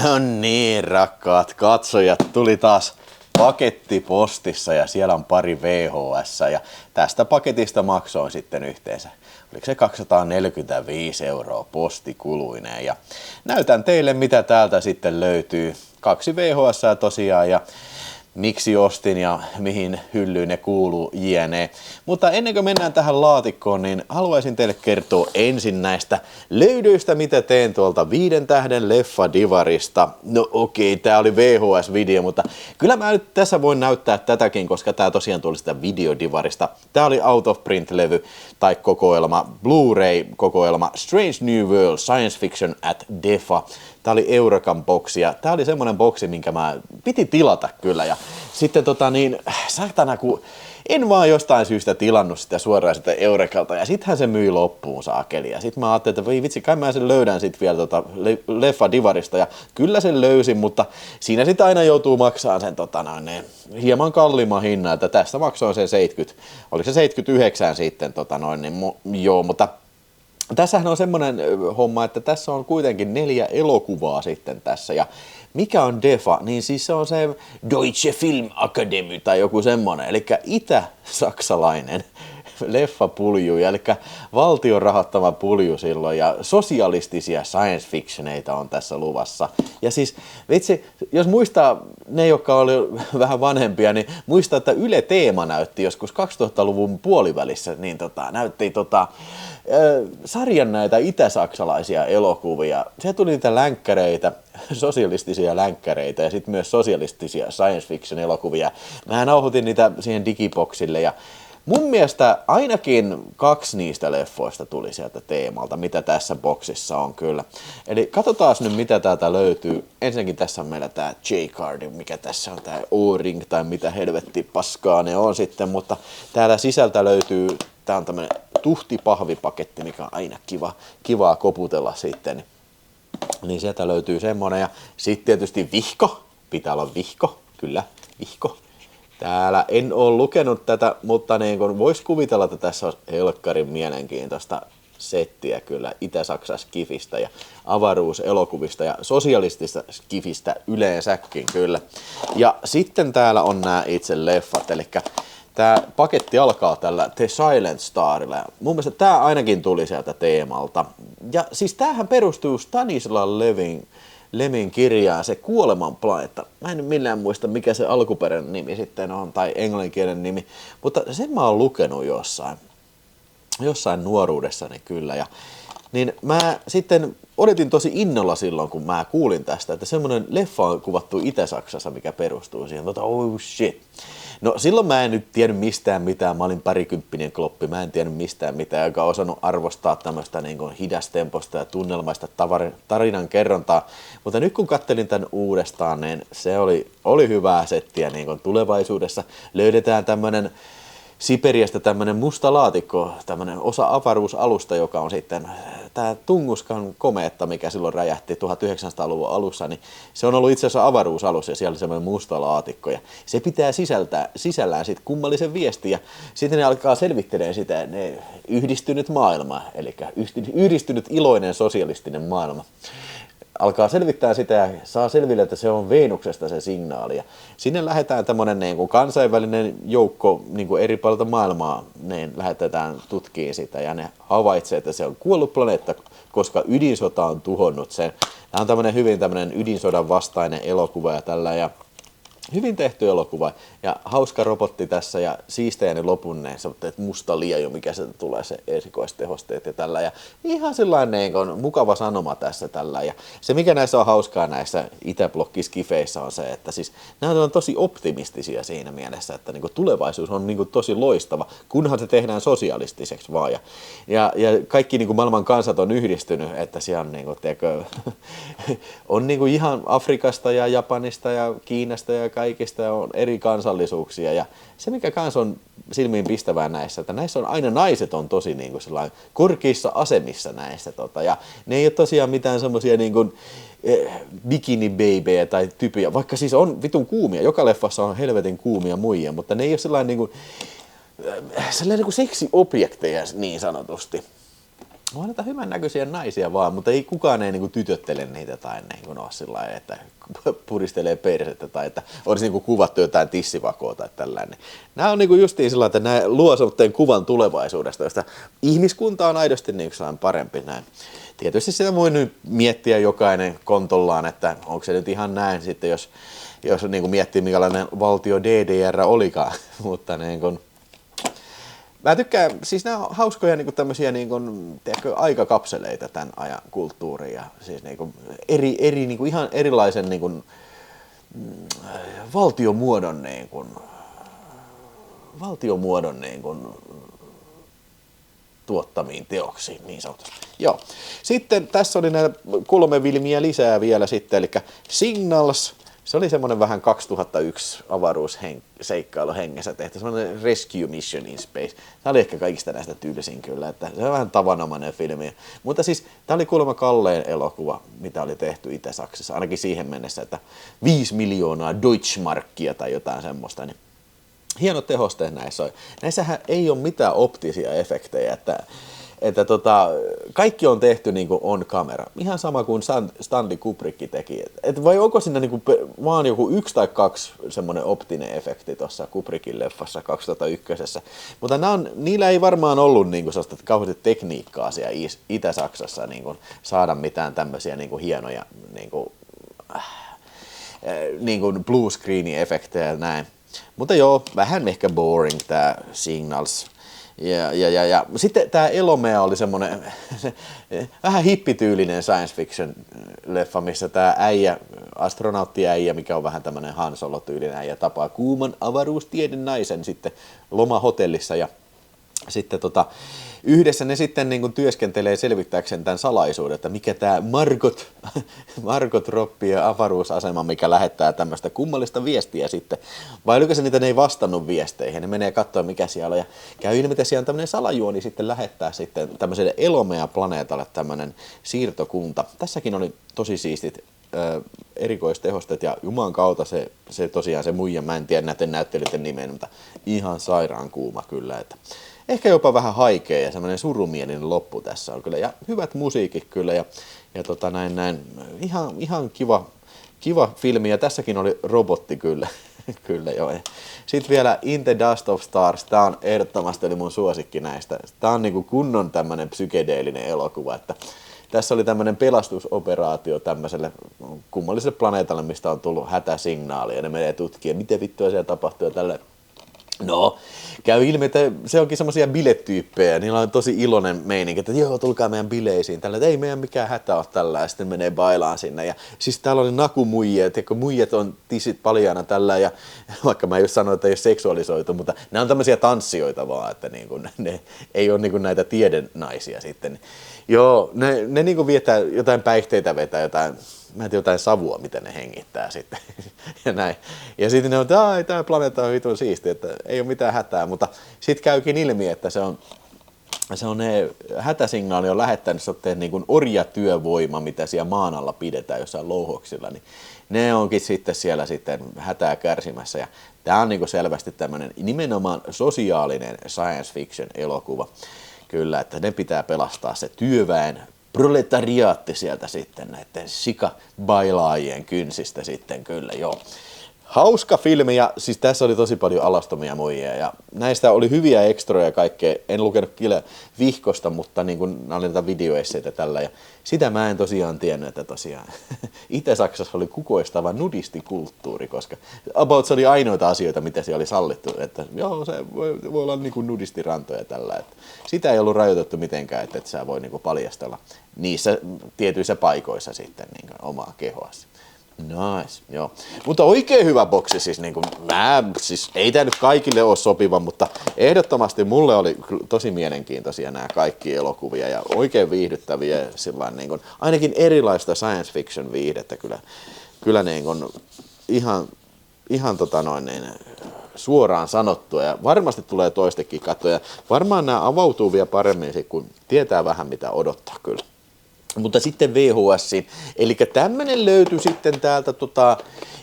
No niin, rakkaat katsojat, tuli taas paketti postissa ja siellä on pari VHS ja tästä paketista maksoin sitten yhteensä, oliko se 245 € postikuluineen ja näytän teille mitä täältä sitten löytyy. 2 VHS tosiaan ja miksi ostin ja mihin hyllyyn ne kuuluu jne. Mutta ennen kuin mennään tähän laatikkoon, niin haluaisin teille kertoa ensin näistä löydöistä, mitä teen tuolta 5 tähden leffadivarista. No okei, tää oli VHS-video, mutta kyllä mä nyt tässä voin näyttää tätäkin, koska tää tosiaan tuli sitä videodivarista. Tää oli out of print-levy tai kokoelma, Blu-ray-kokoelma Strange New World Science Fiction at Defa. Tää oli Eurakan boksi ja tää oli semmonen boksi, minkä mä piti tilata kyllä. Ja sitten saatana kun en vaan jostain syystä tilannut sitä suoraan sitä Eurakalta ja sittenhän se myi loppuun saakeli. Ja sit mä ajattelin, että voi vitsi, kai mä sen löydän sit vielä leffadivarista ja kyllä sen löysin, mutta siinä sit aina joutuu maksamaan sen hieman kalliimman hinnan, että tästä maksoin sen 70, oliko se 79 sitten joo, mutta tässähän on semmoinen homma, että tässä on kuitenkin 4 elokuvaa sitten tässä ja mikä on DEFA, niin siis se on se Deutsche Film Akademie tai joku semmoinen, eli itä-saksalainen leffapulju, eli valtion rahoittama pulju silloin ja sosialistisia science fictioneita on tässä luvassa. Ja siis vitsi, jos muistaa ne, jotka oli vähän vanhempia, niin muistaa, että Yle Teema näytti joskus 2000-luvun puolivälissä, niin näytti sarjan näitä itä-saksalaisia elokuvia. Se tuli niitä länkkäreitä, sosialistisia länkkäreitä ja sitten myös sosialistisia science fiction elokuvia. Mä nauhoitin niitä siihen digiboksille ja mun mielestä ainakin 2 niistä leffoista tuli sieltä teemalta, mitä tässä boksissa on kyllä. Eli katsotaan nyt mitä täältä löytyy. Ensinnäkin tässä on meillä tää J-Card, mikä tässä on tää O-ring tai mitä helvetti paskaa ne on sitten, mutta täällä sisältä löytyy, tää on tämmönen tuhtipahvipaketti, mikä on aina kivaa koputella sitten. Niin sieltä löytyy semmonen ja sitten tietysti vihko, pitää olla vihko, kyllä, vihko. Täällä en ole lukenut tätä, mutta niin kun vois kuvitella, että tässä on helkkarin mielenkiintoista settiä kyllä Itä-Saksan skifistä ja avaruuselokuvista ja sosialistista skifistä yleensäkin kyllä. Ja sitten täällä on nämä itse leffat, eli tämä paketti alkaa tällä The Silent Starilla. Mun mielestä tämä ainakin tuli sieltä teemalta. Ja siis tämähän perustuu Stanislav Lemin kirjaan, se Kuoleman planeetta. Mä en millään muista, mikä se alkuperäinen nimi sitten on, tai englanninkielinen nimi, mutta sen mä oon lukenut jossain nuoruudessani kyllä. Ja, niin mä sitten odotin tosi innolla silloin, kun mä kuulin tästä, että semmoinen leffa on kuvattu Itä-Saksassa, mikä perustuu siihen. Oh shit. No silloin mä en nyt tiennyt mistään mitään, mä olin parikymppinen kloppi, mä en tiennyt mistään mitään, joka on osannut arvostaa tämmöistä niin kuin hidastemposta ja tunnelmaista tarinan kerrontaa. Mutta nyt kun kattelin tämän uudestaan, niin se oli hyvää settiä niin kuin tulevaisuudessa. Löydetään tämmöinen Siperiasta tämmöinen musta laatikko, tämmöinen osa avaruusalusta, joka on sitten tämä Tunguskan komeetta, mikä silloin räjähti 1900-luvun alussa, niin se on ollut itse asiassa avaruusalus ja siellä on semmoinen musta laatikko ja se pitää sisällään sitten kummallisen viestin ja sitten ne alkaa selvittelemään sitä yhdistynyt maailma, eli yhdistynyt iloinen sosialistinen maailma. Alkaa selvittää sitä ja saa selville, että se on Venuksesta se signaali. Ja sinne lähdetään tämmöinen niin kuin kansainvälinen joukko niin kuin eri puolilta maailmaa, niin lähetetään tutkimaan sitä ja ne havaitsee, että se on kuollut planeetta, koska ydinsota on tuhonnut sen. Tämä on tämmöinen ydinsodan vastainen elokuva ja tällä ja hyvin tehty elokuva ja hauska robotti tässä ja siistejäni lopunneen, että musta lieju, mikä se tulee, se esikoistehosteet ja tällä. Ja ihan sellainen niin kuin mukava sanoma tässä tällä. Ja se, mikä näissä on hauskaa näissä itäblokkiskifeissä on se, että siis nämä on tosi optimistisia siinä mielessä, että niin kuin tulevaisuus on niin kuin tosi loistava, kunhan se tehdään sosialistiseksi vaan. Ja kaikki niin kuin maailman kansat on yhdistynyt, että siellä on, niin kuin, on niin kuin ihan Afrikasta ja Japanista ja Kiinasta ja kaikista on eri kansallisuuksia ja se mikä kans on silmiin pistävää näissä, että näissä on aina naiset on tosi niin kuin korkeissa asemissa näissä ja ne ei ole tosiaan mitään semmosia niin kuin bikini babyjä tai typiä, vaikka siis on vitun kuumia, joka leffassa on helvetin kuumia muijia, mutta ne ei ole sellainen niin kuin seksiobjekteja niin sanotusti. on näitä hyvän näköisiä naisia vaan, mutta ei kukaan ei niinku tytöttele niitä tai niinku ole sillä lailla, että puristelee persettä tai että olisi niinku kuvattu jotain tissivakoa tai tällainen. Nämä on niinku justiin sillä että nämä luo semmoinen kuvan tulevaisuudesta, josta ihmiskunta on aidosti niinku parempi näin. Tietysti sitä voi nyt miettiä jokainen kontollaan, että onko se nyt ihan näin sitten, jos niinku miettii minkälainen valtio DDR olikaan, mutta niin kun, mä tykkään, siis nämä on hauskoja niinku tämmöisiä niinku, tiedätkö, aikakapseleita tämän ajan kulttuuriin ja siis niinku eri niinku ihan erilaisen niinku, valtiomuodon niinku, tuottamiin teoksiin niin sanotusti. Joo. Sitten tässä oli näitä 3 filmiä lisää vielä sitten, eli Signals. Se oli semmoinen vähän 2001 avaruusseikkailu hengessä tehty, semmoinen Rescue Mission in Space. Tämä oli ehkä kaikista näistä tyylisin kyllä, että se on vähän tavanomainen filmi. Mutta siis tämä oli kuulemma kallein elokuva, mitä oli tehty Itä-Saksassa, ainakin siihen mennessä, että 5 miljoonaa Deutschmarkia tai jotain semmoista. Niin hienot tehosteet näissä on. Näissähän ei ole mitään optisia efektejä, että kaikki on tehty niin kuin on camera. Ihan sama kuin Stanley Kubrick teki. Vai onko siinä niin kuin vaan joku 1 tai 2 semmoinen optinen efekti tuossa Kubrickin leffassa 2001. Mutta niillä ei varmaan ollut niin kuin sellaista kauheasti tekniikkaa siellä Itä-Saksassa niin kuin saada mitään tämmöisiä niin kuin hienoja niin kuin blue screen efektejä ja näin. Mutta joo, vähän ehkä boring tää Signals. Ja sitten tämä Elomea oli semmoinen vähän hippityylinen science fiction leffa, missä tämä astronauttiäijä, mikä on vähän tämmöinen Han Solo-tyylinen äijä, tapaa kuuman avaruustieden naisen sitten lomahotellissa ja sitten yhdessä ne sitten niin kuin työskentelee selvittääkseen tämän salaisuuden, että mikä tämä Margot Robbien avaruusasema, mikä lähettää tämmöistä kummallista viestiä sitten. Vai oliko se niitä, ne ei vastannut viesteihin, ne menee katsoa mikä siellä on ja käy ilmi, että siellä on tämmöinen salajuoni sitten lähettää sitten tämmöiselle Elomea-planeetalle tämmöinen siirtokunta. Tässäkin oli tosi siistit erikoistehosteet ja juman kautta se tosiaan se muija, mä en tiedä näiden näyttelijöiden nimen, mutta ihan sairaan kuuma kyllä, että ehkä jopa vähän haikea ja semmoinen surumielinen loppu tässä on kyllä. Ja hyvät musiikit kyllä ja näin. Ihan kiva filmi ja tässäkin oli robotti kyllä. Kyllä joo. Sitten vielä In the Dust of Stars. Tää on ehdottomasti oli mun suosikki näistä. Tää on niinku kunnon tämmönen psykedeellinen elokuva, että tässä oli tämmöinen pelastusoperaatio tämmöiselle kummalliselle planeetalle, mistä on tullut hätäsignaali ja ne menee tutkimaan, mitä vittua siellä tapahtuu ja tällä. No, käy ilmi, että se onkin semmoisia biletyyppejä, niillä on tosi iloinen meininki, että joo, tulkaa meidän bileisiin, tällä, että ei meidän mikään hätä ole tällä, ja sitten menee bailaan sinne. Ja siis täällä oli nakumuijia, kun muijat on tissit paljaana tällä, ja vaikka mä just sanoin, että ei ole seksuaalisoitu, mutta ne on tämmöisiä tanssijoita vaan, että niin kuin, ne ei ole niin kuin näitä tiedennaisia sitten. Joo, ne niin kuin viettää jotain päihteitä, vetää jotain, mä en tiedä, jotain savua, miten ne hengittää sitten ja näin. Ja sitten ne on, että tämä planeetta on vitun siisti, että ei ole mitään hätää, mutta sitten käykin ilmi, että se on ne hätäsignaali on lähettänyt sitten niin kuin orjatyövoima, mitä siellä maan alla pidetään jossain louhoksilla, niin ne onkin sitten siellä sitten hätää kärsimässä. Ja tämä on niin kuin selvästi tämmöinen nimenomaan sosiaalinen science fiction elokuva. Kyllä, että ne pitää pelastaa se työväen proletariaatti sieltä sitten näiden sikabailaajien kynsistä sitten kyllä, joo. Hauska filmi ja siis tässä oli tosi paljon alastomia muijia ja näistä oli hyviä ekstroja ja kaikkea. En lukenut kyllä vihkosta, mutta niin kuin nämä oli näitä videoesseitä tällä ja sitä mä en tosiaan tiennyt, että tosiaan Itä-Saksassa oli kukoistava nudistikulttuuri, koska about se oli ainoita asioita, mitä siellä oli sallittu, että joo, se voi olla niin kuin nudistirantoja tällä, että sitä ei ollut rajoitettu mitenkään, että sä voi niin kuin paljastella niissä tietyissä paikoissa sitten niin kuin omaa kehoasi. Nice, joo. Mutta oikein hyvä boksi siis, siis ei tämä nyt kaikille ole sopiva, mutta ehdottomasti mulle oli tosi mielenkiintoisia nämä kaikki elokuvia ja oikein viihdyttäviä, sillain, niin kuin, ainakin erilaista science fiction viihdettä kyllä niin kuin, ihan suoraan sanottua ja varmasti tulee toistekin katsoa ja varmaan nämä avautuu vielä paremmin, kun tietää vähän mitä odottaa kyllä. Mutta sitten VHSiin, eli tämmönen löytyi sitten täältä,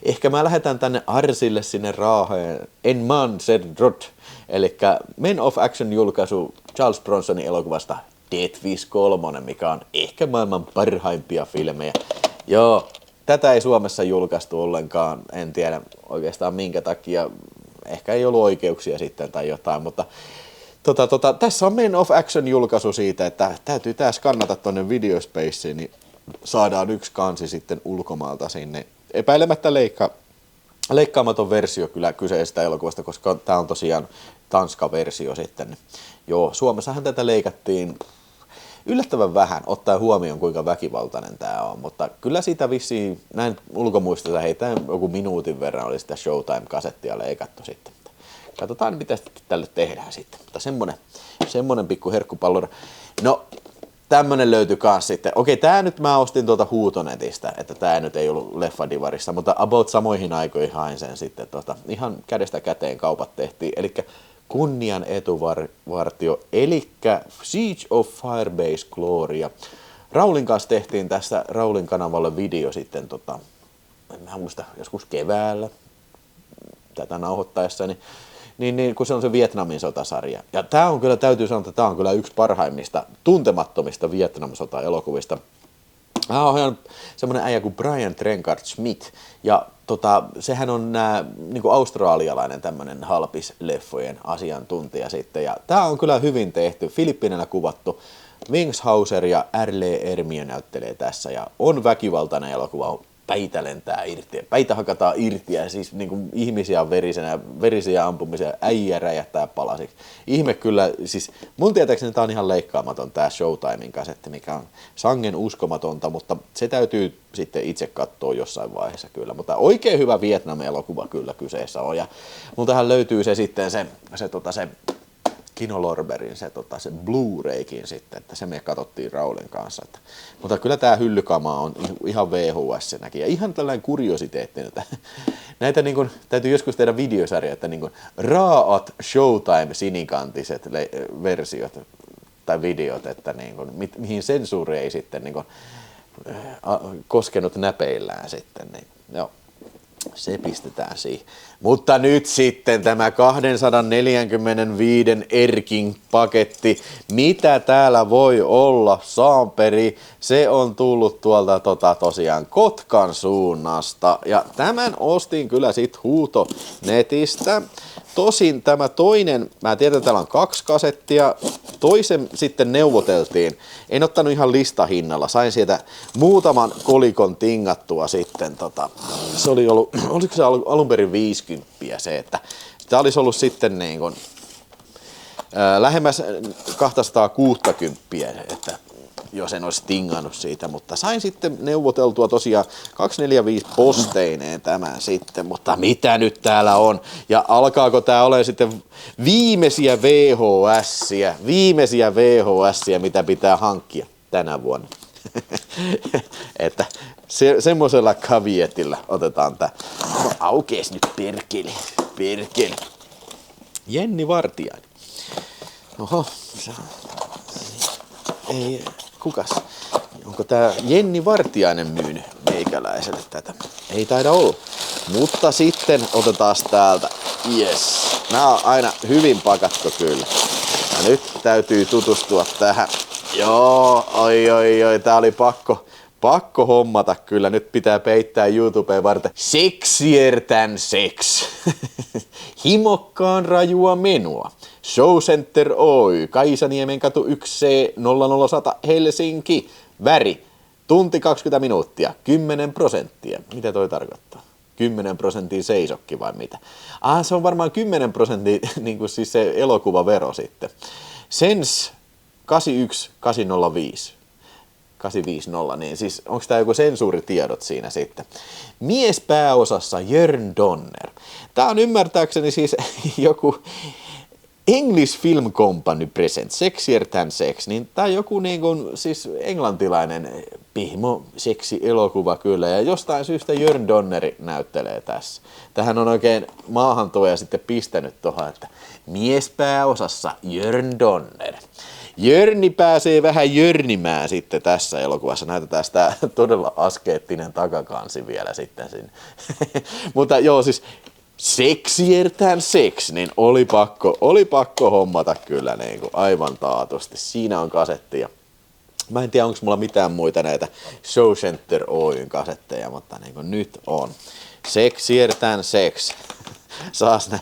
ehkä mä lähetän tänne Arsille sinne Raaheen, En man said rot, eli Men of Action julkaisu Charles Bronsonin elokuvasta Death Wish 3, mikä on ehkä maailman parhaimpia filmejä. Joo, tätä ei Suomessa julkaistu ollenkaan, en tiedä oikeastaan minkä takia, ehkä ei ollut oikeuksia sitten tai jotain, mutta tässä on Men of Action julkaisu siitä, että täytyy tää skannata tonne Videospaceen, niin saadaan yksi kansi sitten ulkomaalta sinne. Epäilemättä leikkaamaton versio kyllä kyseisestä elokuvasta, koska tää on tosiaan Tanska-versio sitten. Joo, Suomessahan tätä leikattiin yllättävän vähän, ottaen huomioon kuinka väkivaltainen tää on, mutta kyllä siitä vissiin, näin ulkomuistista heitä joku minuutin verran oli sitä Showtime-kasettia leikattu sitten. Katsotaan, mitä tälle tehdään sitten, mutta semmonen pikku herkkupallora. No, tämmönen löytyi kans sitten. Okei, tää nyt mä ostin tuolta Huutonetistä, että tää nyt ei ollut Leffadivarissa, mutta about samoihin aikoihin hain sen sitten. Ihan kädestä käteen kaupat tehtiin, elikkä Kunnian etuvartio, elikkä Siege of Firebase Gloria. Raulin kanssa tehtiin tässä Raulin kanavalle video sitten, en mä muista, joskus keväällä tätä nauhoittaessa, niin kun se on se Vietnamin sotasarja. Ja tää on kyllä, täytyy sanoa, että tää on kyllä yksi parhaimmista tuntemattomista Vietnam sota-elokuvista. Mä oon ihan semmonen äijä kuin Brian Trenkard Smith, ja sehän on niinku australialainen tämmönen halpisleffojen asiantuntija sitten, ja tää on kyllä hyvin tehty, Filippiinellä kuvattu. Wings Hauser ja R.L. Ermiö näyttelee tässä, ja on väkivaltainen elokuva, päitä lentää irti, päitä hakataan irti, ja siis niinku ihmisiä on verisiä ampumisia, äijä räjähtää palasiksi. Ihme kyllä, siis mun tietääkseni tää on ihan leikkaamaton tää Showtimein kasetti, mikä on sangen uskomatonta, mutta se täytyy sitten itse katsoa jossain vaiheessa kyllä. Mutta oikein hyvä Vietnam-elokuva kyllä kyseessä on, ja multahan löytyy se sitten se Kinolorberin se Blu-raykin sitten, että se me katsottiin Raulin kanssa. Mutta kyllä tämä hyllykama on ihan VHS-näkin. Ja ihan tällainen kuriositeetti, että näitä niin kuin, täytyy joskus tehdä videosarja, että niin kuin, raat Showtime sinikantiset versiot tai videot, että niin kuin, mihin sensuuri ei sitten niin kuin, koskenut näpeillään sitten. Niin, joo. Se pistetään siihen. Mutta nyt sitten tämä 245 Erkin paketti. Mitä täällä voi olla, Saamperi? Se on tullut tuolta tosiaan Kotkan suunnasta. Ja tämän ostin kyllä sit Huutonetistä. Tosin tämä toinen, mä tiedän, että täällä on 2 kasettia. Toisen sitten neuvoteltiin. En ottanut ihan listahinnalla. Sain sieltä muutaman kolikon tingattua sitten. Se oli ollut, oliko se alun perin 50 se, että sitä olisi ollut sitten niin kuin, lähemmäs 260, että jos en olisi tingannut siitä, mutta sain sitten neuvoteltua tosiaan 245 posteineen tämän sitten, mutta mitä nyt täällä on, ja alkaako tää olemaan sitten viimeisiä VHS-iä, mitä pitää hankkia tänä vuonna. Että semmoisella kavietilla otetaan tää. No aukees nyt perkele. Jenni Vartiainen. Oho, ei, kukas? Onko tää Jenni Vartiainen myynyt meikäläiselle tätä? Ei taida olla. Mutta sitten otetaan täältä. Yes. Nää on aina hyvin pakattu kyllä. Ja nyt täytyy tutustua tähän. Joo, oi, tää oli pakko hommata kyllä. Nyt pitää peittää YouTubeen varten. Sexier than sex. Himokkaan rajua menua. Showcenter Oy, Kaisaniemen katu 1C00100 Helsinki. Väri, tunti 20 minuuttia, 10%. Mitä toi tarkoittaa? 10% seisokki vai mitä? Se on varmaan 10% niin kuin siis se elokuvavero sitten. Sens 81805. 850, niin siis onko tää joku sensuuritiedot siinä sitten? Mies pääosassa Jörn Donner. Tää on ymmärtääkseni siis joku English Film Company present, Sexier than sex, niin tää on joku niin kuin, siis englantilainen pihmo seksi elokuva kyllä, ja jostain syystä Jörn Donneri näyttelee tässä. Tähän on oikein maahantuoja sitten pistänyt tuohon, että mies pääosassa Jörn Donner. Jörni pääsee vähän jörnimään sitten tässä elokuvassa. Näytetään sitä todella askeettinen takakansi vielä sitten sinne. Mutta joo, siis sexier than sex, niin oli pakko hommata kyllä niin kuin aivan taatusti. Siinä on kasettia. Mä en tiedä, onko mulla mitään muita näitä Show Center Oyn kasetteja, mutta niin kuin nyt on. Sexier than sex. Saas nä.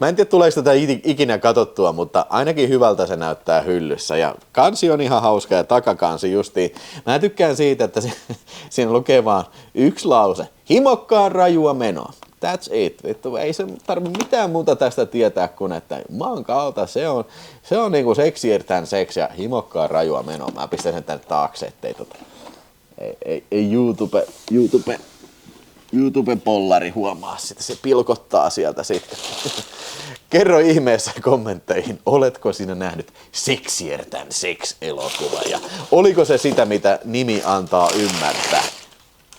Mä en tiedä, tuleeko tätä ikinä katsottua, mutta ainakin hyvältä se näyttää hyllyssä. Ja kansi on ihan hauska ja takakansi justiin. Mä tykkään siitä, että siinä lukee vaan yksi lause. Himokkaan rajua menoa. That's it. Vittu, ei se tarvitse mitään muuta tästä tietää kuin, että maan kautta se on niinku sexier than sex ja himokkaan rajua menoa. Mä pistän sen tänne taakse, ettei ei YouTube-pollari huomaa sitä, se pilkottaa sieltä sitten. Kerro ihmeessä kommentteihin, oletko sinä nähnyt Sexier than Sex-elokuva ja oliko se sitä, mitä nimi antaa ymmärtää?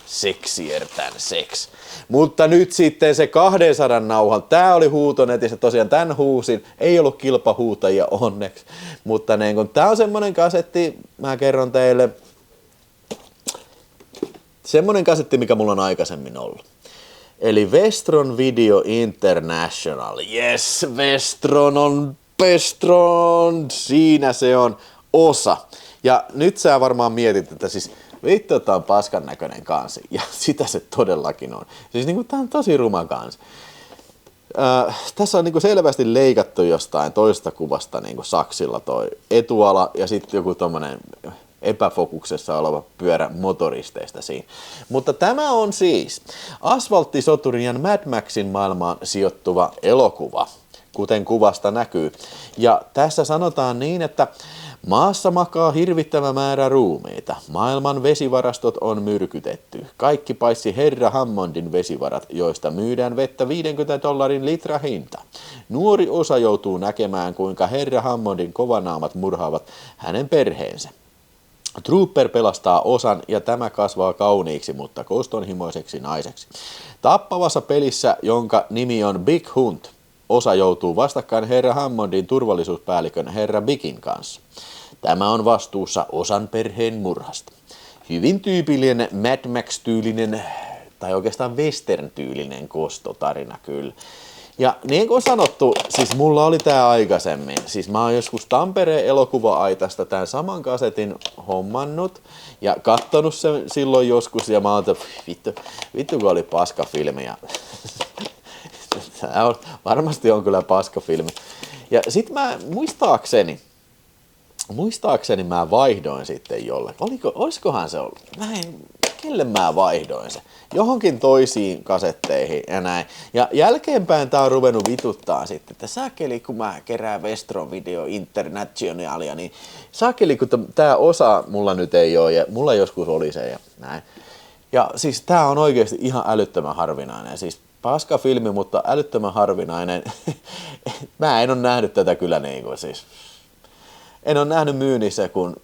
Sexier than Sex. Mutta nyt sitten se 200 nauhan, tää oli huutonetissä, tosiaan tän huusin, ei ollut kilpahuutajia onneksi, mutta niin kun tää on semmonen kasetti, mä kerron teille, semmonen kasetti, mikä mulla on aikaisemmin ollut. Eli Westron Video International. Yes, Westron on Westron. Siinä se on osa. Ja nyt sä varmaan mietit, että siis vittu, että on paskan näköinen kansi. Ja sitä se todellakin on. Siis niinku tää on tosi ruma kansi. Tässä on niinku selvästi leikattu jostain toista kuvasta niinku saksilla toi etuala ja sitten joku tommonen epäfokuksessa oleva pyörä motoristeista siinä. Mutta tämä on siis asfalttisoturin ja Mad Maxin maailmaan sijoittuva elokuva, kuten kuvasta näkyy. Ja tässä sanotaan niin, että maassa makaa hirvittävä määrä ruumiita. Maailman vesivarastot on myrkytetty. Kaikki paitsi Herra Hammondin vesivarat, joista myydään vettä $50 litra hinta. Nuori osa joutuu näkemään, kuinka Herra Hammondin kovanaamat murhaavat hänen perheensä. Trooper pelastaa osan ja tämä kasvaa kauniiksi, mutta kostonhimoiseksi naiseksi. Tappavassa pelissä, jonka nimi on Big Hunt, osa joutuu vastakkain Herra Hammondin turvallisuuspäällikön Herra Bigin kanssa. Tämä on vastuussa osan perheen murhasta. Hyvin tyypillinen Mad Max-tyylinen, tai oikeastaan western-tyylinen kostotarina kyllä. Ja niin kuin sanottu, siis mulla oli tää aikaisemmin. Siis mä oon joskus Tampereen elokuva-aitasta tämän saman kasetin hommannut ja kattonut sen silloin joskus ja mä oon vittu kun oli paskafilmi ja varmasti on kyllä paskafilmi. Ja sit mä muistaakseni mä vaihdoin sitten olisikohan se ollut? Kelle mä vaihdoin se? Johonkin toisiin kasetteihin ja näin. Ja jälkeenpäin tää on ruvennut vituttaa sitten, että saakeli kun mä kerään Westron Video Internationalia, niin saakeli kun tää osa mulla nyt ei oo ja mulla joskus oli se ja näin. Ja siis tää on oikeesti ihan älyttömän harvinainen. Siis paska filmi, mutta älyttömän harvinainen. Mä en oo nähnyt tätä kyllä niinku siis. En oo nähnyt myynnissä kun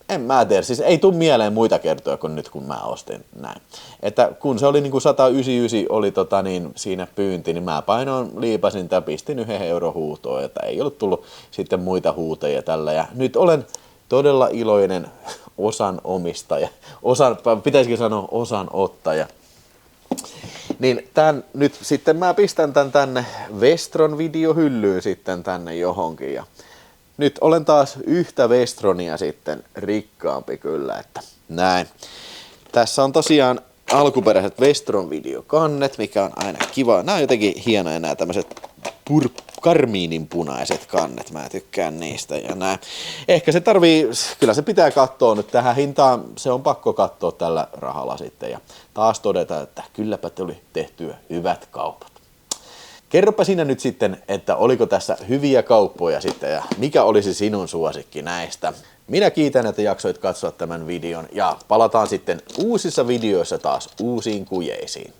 en mä tiedä, siis ei tule mieleen muita kertoja kuin nyt kun mä ostin näin. Että kun se oli niinku 199 oli siinä pyynti, niin mä painoin, liipasin tai pistin 1 euron huutoon, että ei ollut tullut sitten muita huuteja tällä. Ja nyt olen todella iloinen osan omistaja, pitäisikö sanoa osan ottaja. Niin tän nyt sitten mä pistän tän tänne Westron videohyllyyn sitten tänne johonkin ja nyt olen taas yhtä Westronia sitten rikkaampi kyllä, että näin. Tässä on tosiaan alkuperäiset Westron videokannet, mikä on aina kiva. Nämä on jotenkin hienoja nämä tämmöiset karmiininpunaiset kannet, mä tykkään niistä ja näin. Ehkä se kyllä se pitää katsoa nyt tähän hintaan, se on pakko katsoa tällä rahalla sitten ja taas todeta, että kylläpä tuli tehtyä hyvät kaupat. Kerropa sinä nyt sitten, että oliko tässä hyviä kauppoja sitten ja mikä olisi sinun suosikki näistä. Minä kiitän, että jaksoit katsoa tämän videon ja palataan sitten uusissa videoissa taas uusiin kujeisiin.